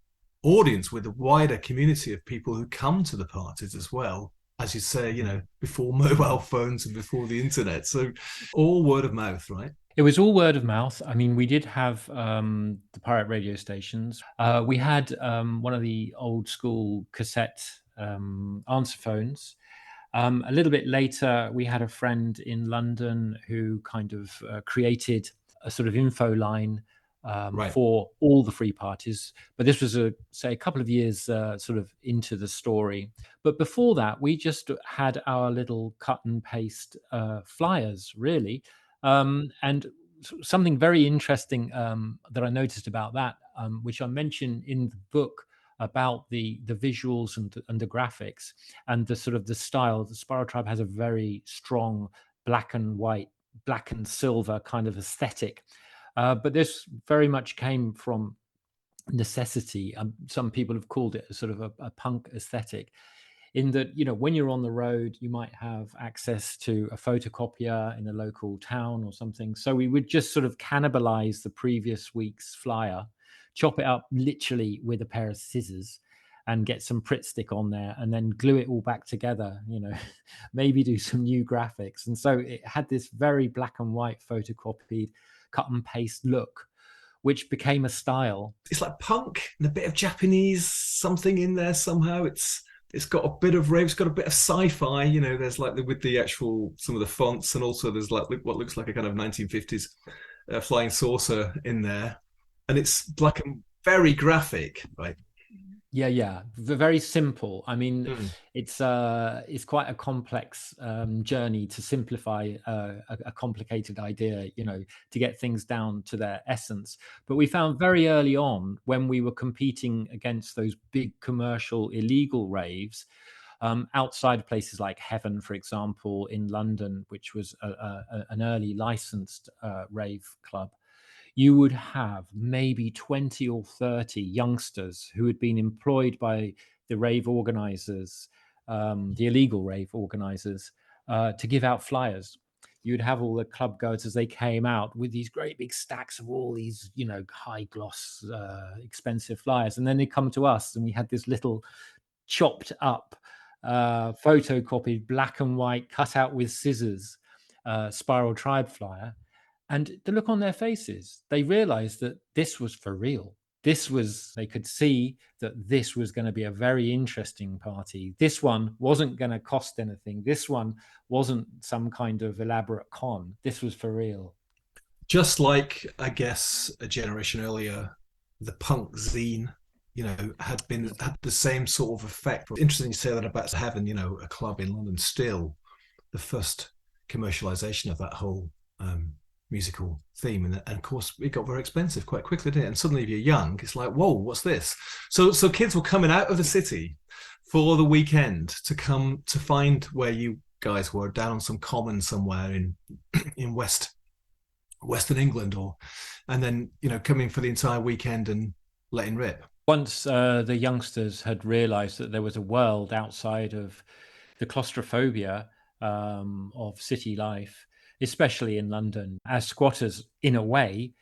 audience, with the wider community of people who come to the parties as well, as you say, before mobile phones and before the internet. So all word of mouth, right? It was all word of mouth. I mean, we did have the pirate radio stations. We had one of the old school cassette answer phones. A little bit later, we had a friend in London who kind of created a sort of info line for all the free parties. But this was, a couple of years sort of into the story. But before that, we just had our little cut and paste flyers, really. And something very interesting that I noticed about that, which I mentioned in the book about the visuals and the graphics and the sort of the style. The Spiral Tribe has a very strong black and white, black and silver kind of aesthetic. But this very much came from necessity. Some people have called it a sort of a punk aesthetic, in that, when you're on the road, you might have access to a photocopier in a local town or something. So we would just sort of cannibalize the previous week's flyer, chop it up literally with a pair of scissors, and get some Pritt stick on there, and then glue it all back together, maybe do some new graphics. And so it had this very black and white photocopied cut and paste look, which became a style. It's like punk and a bit of Japanese something in there somehow. It's got a bit of rave, it's got a bit of sci-fi, there's like with the actual, some of the fonts, and also there's like what looks like a kind of 1950s flying saucer in there. And it's black and very graphic, right? Yeah. Very simple. I mean, it's quite a complex journey to simplify a complicated idea, to get things down to their essence. But we found very early on, when we were competing against those big commercial illegal raves, outside of places like Heaven, for example, in London, which was an early licensed rave club, you would have maybe 20 or 30 youngsters who had been employed by the rave organizers, the illegal rave organizers, to give out flyers. You'd have all the club goers as they came out with these great big stacks of all these, high gloss, expensive flyers. And then they come to us, and we had this little chopped up, photocopied, black and white, cut out with scissors, Spiral Tribe flyer. And the look on their faces, they realized that this was for real. They could see that this was going to be a very interesting party. This one wasn't going to cost anything. This one wasn't some kind of elaborate con. This was for real. Just like, I guess, a generation earlier, the punk zine, had the same sort of effect. Interesting you say that about Heaven, a club in London, still the first commercialization of that whole musical theme, and of course it got very expensive quite quickly, didn't it? And suddenly, if you're young, it's like, whoa, what's this? So kids were coming out of the city for the weekend to come to find where you guys were, down on some common somewhere in Western England, and then coming for the entire weekend and letting rip. Once the youngsters had realized that there was a world outside of the claustrophobia of city life, especially in London. As squatters, in a way,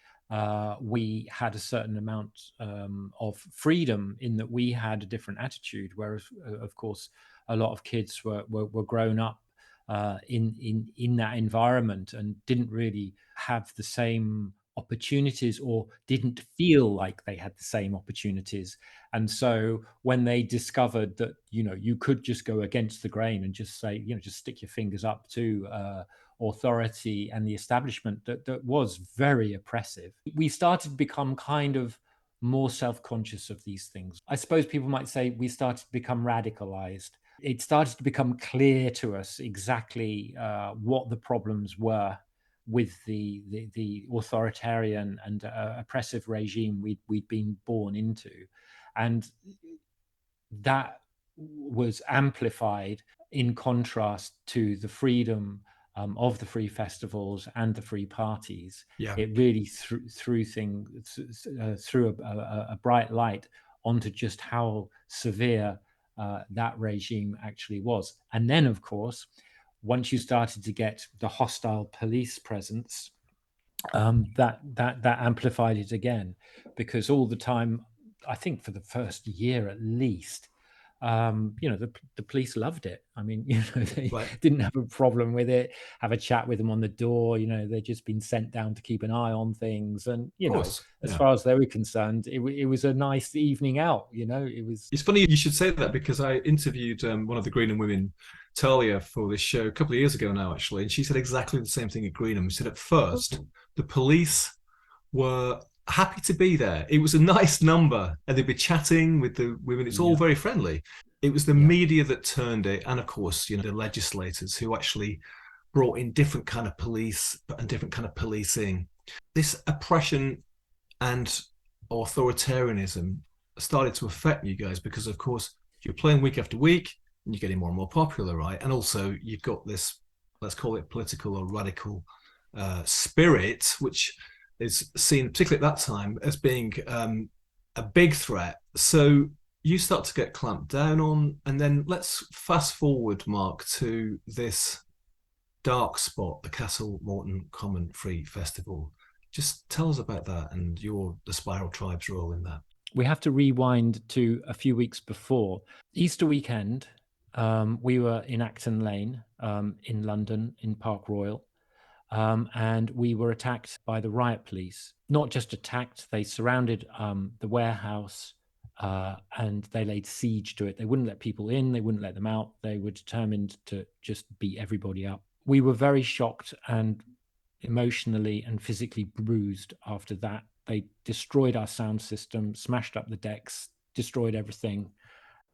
we had a certain amount of freedom, in that we had a different attitude, whereas, of course, a lot of kids were grown up in that environment and didn't really have the same opportunities, or didn't feel like they had the same opportunities. And so when they discovered that you could just go against the grain and just say, just stick your fingers up to authority and the establishment that was very oppressive. We started to become kind of more self-conscious of these things. I suppose people might say we started to become radicalized. It started to become clear to us exactly what the problems were with the authoritarian and oppressive regime we'd been born into. And that was amplified in contrast to the freedom of the free festivals and the free parties. Yeah. It really threw a bright light onto just how severe that regime actually was. And then, of course, once you started to get the hostile police presence, that amplified it again, because all the time, I think for the first year at least, the police loved it. I mean, they didn't have a problem with it. Have a chat with them on the door. They'd just been sent down to keep an eye on things, and as far as they were concerned, it was a nice evening out. It was. It's funny you should say that, because I interviewed one of the Greenham women, Talia, for this show a couple of years ago now, actually, and she said exactly the same thing at Greenham. She said at first the police were happy to be there. It was a nice number, and they'd be chatting with the women. It's all very friendly. It was the media that turned it, and of course, the legislators who actually brought in different kind of police and different kind of policing. This oppression and authoritarianism started to affect you guys, because of course you're playing week after week and you're getting more and more popular, right? And also you've got this, let's call it political or radical spirit, which is seen, particularly at that time, as being a big threat. So you start to get clamped down on, and then let's fast forward, Mark, to this dark spot, the Castle Morton Common Free Festival. Just tell us about that and the Spiral Tribe's role in that. We have to rewind to a few weeks before Easter weekend. We were in Acton Lane in London, in Park Royal. And we were attacked by the riot police. Not just attacked, they surrounded the warehouse and they laid siege to it. They wouldn't let people in, they wouldn't let them out. They were determined to just beat everybody up. We were very shocked and emotionally and physically bruised after that. They destroyed our sound system, smashed up the decks, destroyed everything.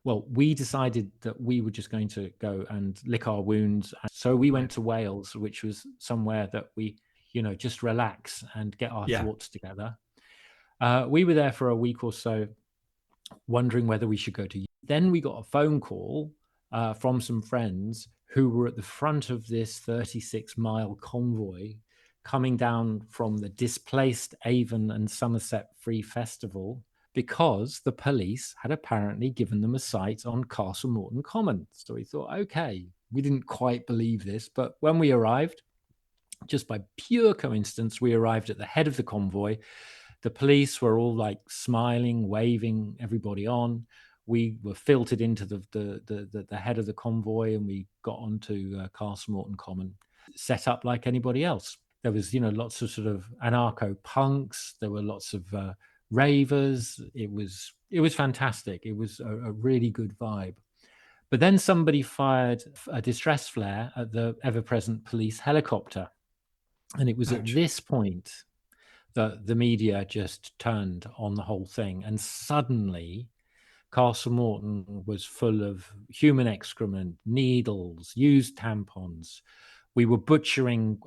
Well, we decided that we were just going to go and lick our wounds. So we went to Wales, which was somewhere that we, just relax and get our thoughts together. We were there for a week or so, wondering whether we should go to. Then we got a phone call from some friends who were at the front of this 36-mile convoy coming down from the displaced Avon and Somerset Free Festival, because the police had apparently given them a site on Castle Morton Common. So we thought, okay, we didn't quite believe this, but when we arrived, just by pure coincidence, we arrived at the head of the convoy. The police were all like smiling, waving everybody on. We were filtered into the head of the convoy, and we got onto Castle Morton Common, set up like anybody else. There was, lots of sort of anarcho-punks. There were lots of ravers. It was fantastic. It was a really good vibe. But then somebody fired a distress flare at the ever-present police helicopter. And it was at this point that the media just turned on the whole thing. And suddenly Castle Morton was full of human excrement, needles, used tampons. We were butchering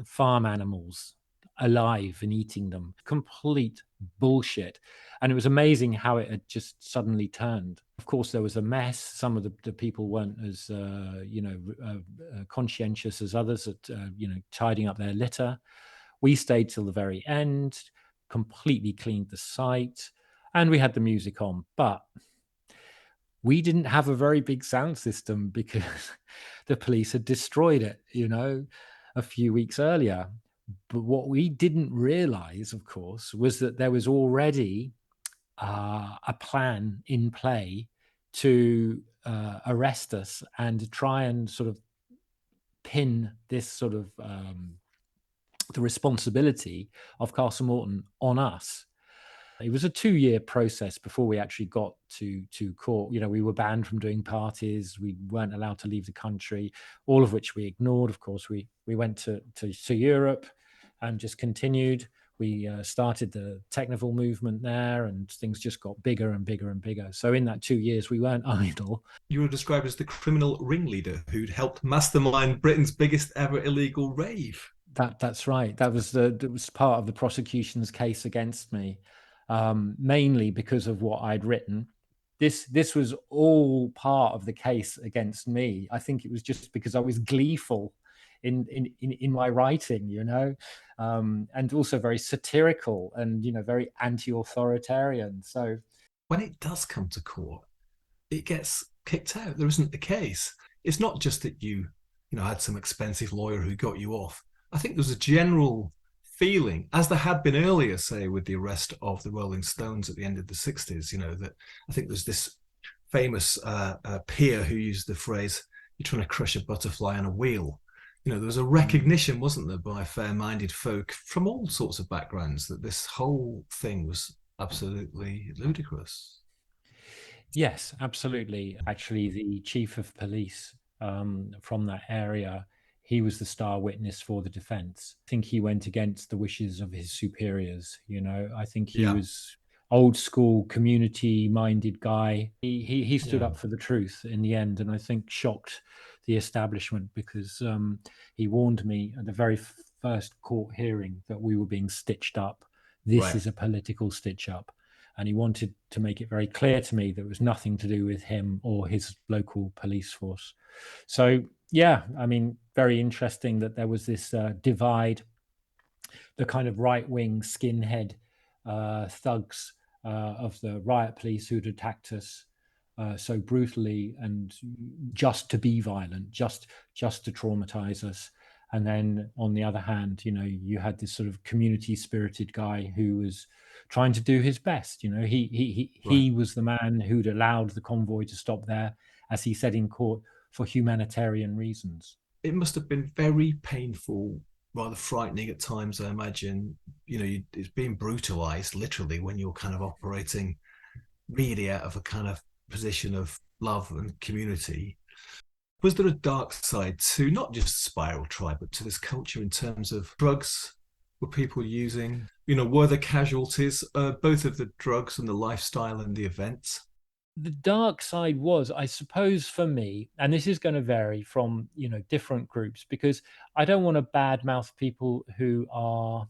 farm animals alive and eating them. Complete bullshit. And it was amazing how it had just suddenly turned. Of course, there was a mess. Some of the people weren't as conscientious as others at tidying up their litter. We stayed till the very end, completely cleaned the site, and we had the music on. But we didn't have a very big sound system because the police had destroyed it, a few weeks earlier. But what we didn't realize, of course, was that there was already a plan in play to arrest us and try and sort of pin this sort of the responsibility of Castle Morton on us. It was a 2-year process before we actually got to court. We were banned from doing parties. We weren't allowed to leave the country, all of which we ignored. Of course, we went to Europe and just continued. We started the Technival movement there, and things just got bigger and bigger and bigger. So in that 2 years, we weren't idle. You were described as the criminal ringleader who'd helped mastermind Britain's biggest ever illegal rave. That's right. That was part of the prosecution's case against me, mainly because of what I'd written. This was all part of the case against me. I think it was just because I was gleeful in my writing, and also very satirical and very anti-authoritarian. So when it does come to court, it gets kicked out. There isn't the case. It's not just that you had some expensive lawyer who got you off. I think there's a general feeling, as there had been earlier, say, with the arrest of the Rolling Stones at the end of the 60s, that I think there's this famous peer who used the phrase, "You're trying to crush a butterfly on a wheel." There was a recognition, wasn't there, by fair-minded folk from all sorts of backgrounds that this whole thing was absolutely ludicrous. Yes, absolutely. Actually, the chief of police from that area, he was the star witness for the defense. I think he went against the wishes of his superiors. I think he was old school, community minded guy. He stood up for the truth in the end, and I think shocked the establishment, because he warned me at the very first court hearing that we were being stitched up. This is a political stitch up. And he wanted to make it very clear to me that it was nothing to do with him or his local police force. So, yeah, I mean, very interesting that there was this divide. The kind of right-wing skinhead thugs of the riot police who'd attacked us so brutally and just to be violent, just to traumatize us. And then on the other hand, you had this sort of community spirited guy who was trying to do his best. He was the man who'd allowed the convoy to stop there, as he said in court, for humanitarian reasons. It must have been very painful, rather frightening at times, I imagine. It's being brutalized literally when you're kind of operating really out of a kind of position of love and community. Was there a dark side to not just Spiral Tribe, but to this culture in terms of drugs? Were people using, were there casualties, both of the drugs and the lifestyle and the events? The dark side was, I suppose, for me, and this is going to vary from, different groups, because I don't want to badmouth people who are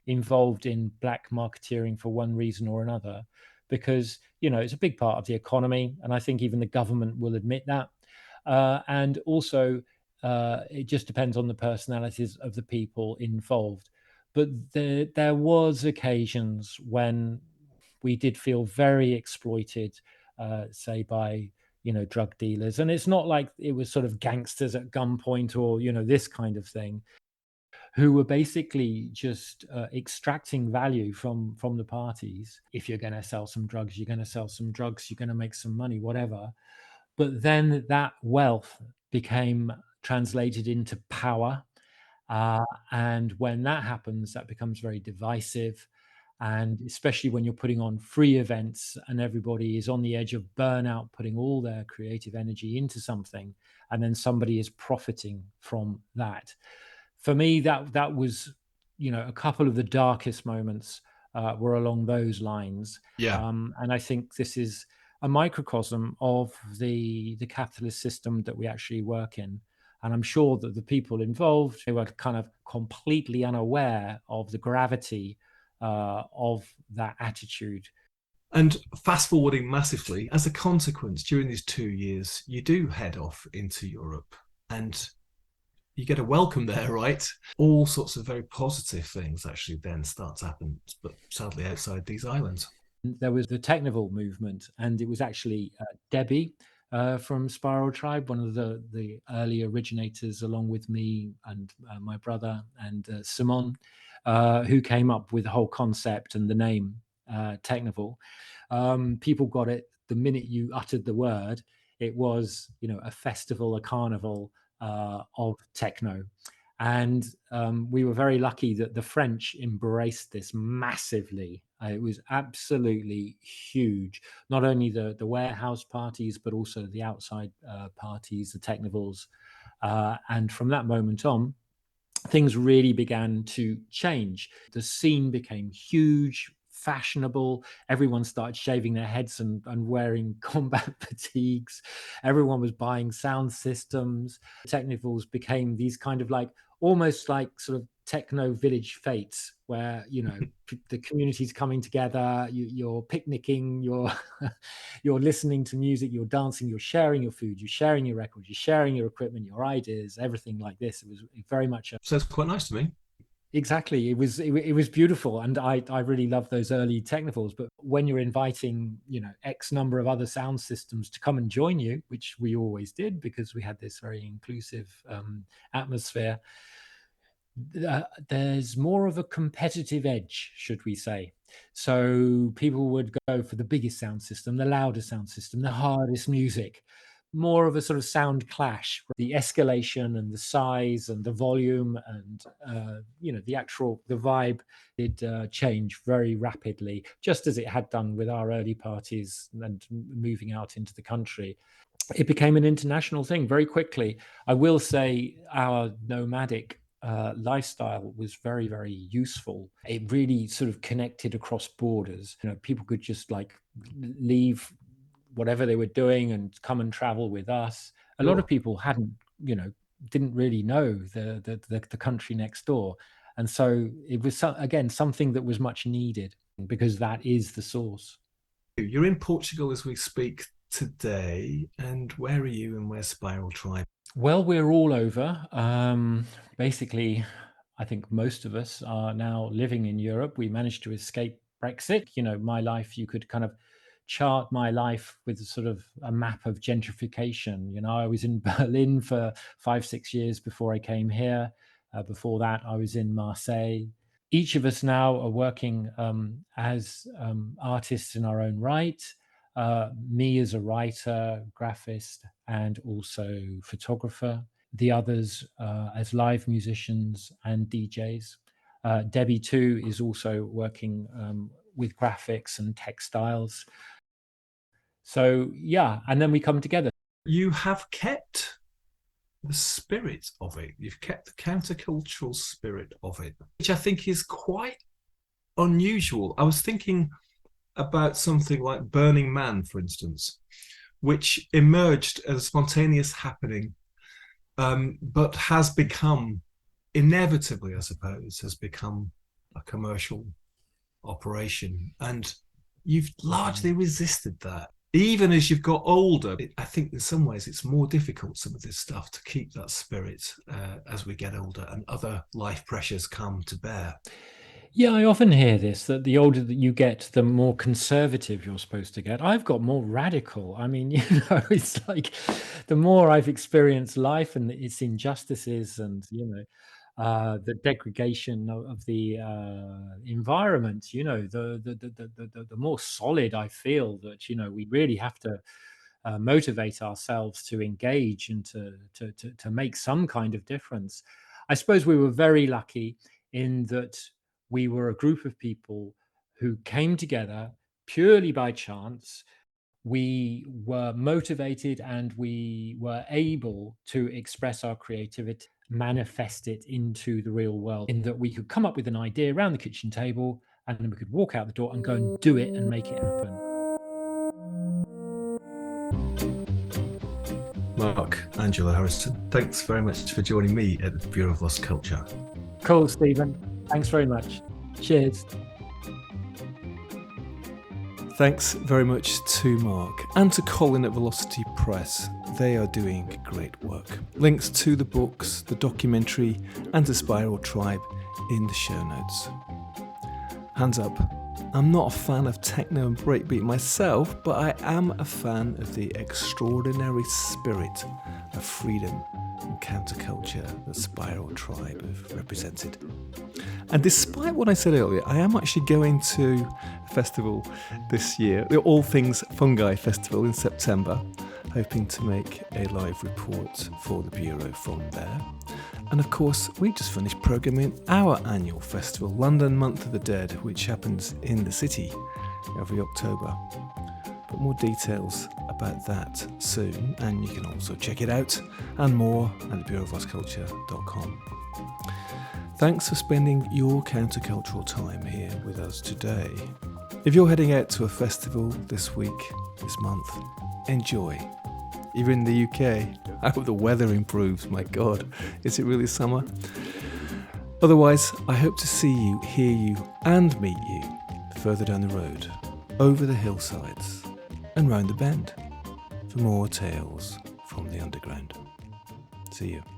involved in black marketeering for one reason or another, because, it's a big part of the economy. And I think even the government will admit that. And also, it just depends on the personalities of the people involved. But there was occasions when we did feel very exploited, say by drug dealers, and it's not like it was sort of gangsters at gunpoint or this kind of thing, who were basically just extracting value from the parties. If you're going to sell some drugs, you're going to sell some drugs, you're going to make some money, whatever. But then that wealth became translated into power. And when that happens, that becomes very divisive. And especially when you're putting on free events and everybody is on the edge of burnout, putting all their creative energy into something, and then somebody is profiting from that. For me, that was, a couple of the darkest moments were along those lines. And I think this is a microcosm of the capitalist system that we actually work in. And I'm sure that the people involved, they were kind of completely unaware of the gravity of that attitude. And fast forwarding massively, as a consequence, during these 2 years, you do head off into Europe and you get a welcome there, right? All sorts of very positive things actually then start to happen, but sadly outside these islands. There was the Technival movement, and it was actually Debbie from Spiral Tribe, one of the early originators, along with me and my brother and Simon, who came up with the whole concept and the name Technival. People got it the minute you uttered the word. It was, a festival, a carnival of techno. And we were very lucky that the French embraced this massively. It was absolutely huge. Not only the warehouse parties, but also the outside parties, the technivals. And from that moment on, things really began to change. The scene became huge, fashionable. Everyone started shaving their heads and wearing combat fatigues. Everyone was buying sound systems. Technivals became these kind of like, almost like sort of techno village fates, where, you know, the community's coming together, you're picnicking, you're you're listening to music, you're dancing, you're sharing your food, you're sharing your records, you're sharing your equipment, your ideas, everything like this. It was very much Sounds quite nice to me. Exactly. It was beautiful. And I really love those early technivals. But when you're inviting, you know, X number of other sound systems to come and join you, which we always did because we had this very inclusive atmosphere, there's more of a competitive edge, should we say. So people would go for the biggest sound system, the loudest sound system, the hardest music, more of a sort of sound clash. The escalation and the size and the volume and you know, the vibe did change very rapidly, just as it had done with our early parties and moving out into the country. It became an international thing very quickly. I will say our nomadic lifestyle was very, very useful. It really sort of connected across borders. You know, people could just like leave whatever they were doing and come and travel with us. A lot of people didn't really know the country next door. And so it was, again, something that was much needed, because that is the source. You're in Portugal as we speak today. And where are you and where's Spiral Tribe? Well, we're all over. Basically, I think most of us are now living in Europe. We managed to escape Brexit. You know, my life, you could kind of chart my life with sort of a map of gentrification. You know, I was in Berlin for 5-6 years before I came here. Before that, I was in Marseille. Each of us now are working as artists in our own right. Me as a writer, graphist, and also photographer. The others as live musicians and DJs. Debbie too is also working with graphics and textiles. So yeah, and then we come together. You have kept the spirit of it. You've kept the countercultural spirit of it, which I think is quite unusual. I was thinking about something like Burning Man, for instance, which emerged as a spontaneous happening, but has become, inevitably, I suppose, has become a commercial operation. And you've largely resisted that. Even as you've got older, I think in some ways it's more difficult, some of this stuff, to keep that spirit as we get older and other life pressures come to bear. Yeah, I often hear this, that the older that you get, the more conservative you're supposed to get. I've got more radical. I mean, you know, it's like the more I've experienced life and its injustices and, you know, the degradation of the environment, you know, the more solid I feel that, you know, we really have to motivate ourselves to engage and to make some kind of difference. I suppose we were very lucky in that we were a group of people who came together purely by chance. We were motivated and we were able to express our creativity, manifest it into the real world, in that we could come up with an idea around the kitchen table and then we could walk out the door and go and do it and make it happen. Marc Angelo Harrison, thanks very much for joining me at the Bureau of Lost Culture. Cool, Stephen. Thanks very much. Cheers. Thanks very much to Marc and to Colin at Velocity Press. They are doing great work. Links to the books, the documentary, and to Spiral Tribe in the show notes. Hands up, I'm not a fan of techno and breakbeat myself, but I am a fan of the extraordinary spirit of freedom and counterculture that Spiral Tribe have represented. And despite what I said earlier, I am actually going to a festival this year, the All Things Fungi Festival in September, hoping to make a live report for the Bureau from there. And of course, we just finished programming our annual festival, London Month of the Dead, which happens in the city every October. But more details about that soon, and you can also check it out and more at thebureauoflostculture.com. Thanks for spending your countercultural time here with us today. If you're heading out to a festival this week, this month, enjoy. You're in the UK. I hope the weather improves. My God, is it really summer? Otherwise, I hope to see you, hear you, and meet you further down the road, over the hillsides, and round the bend for more tales from the underground. See you.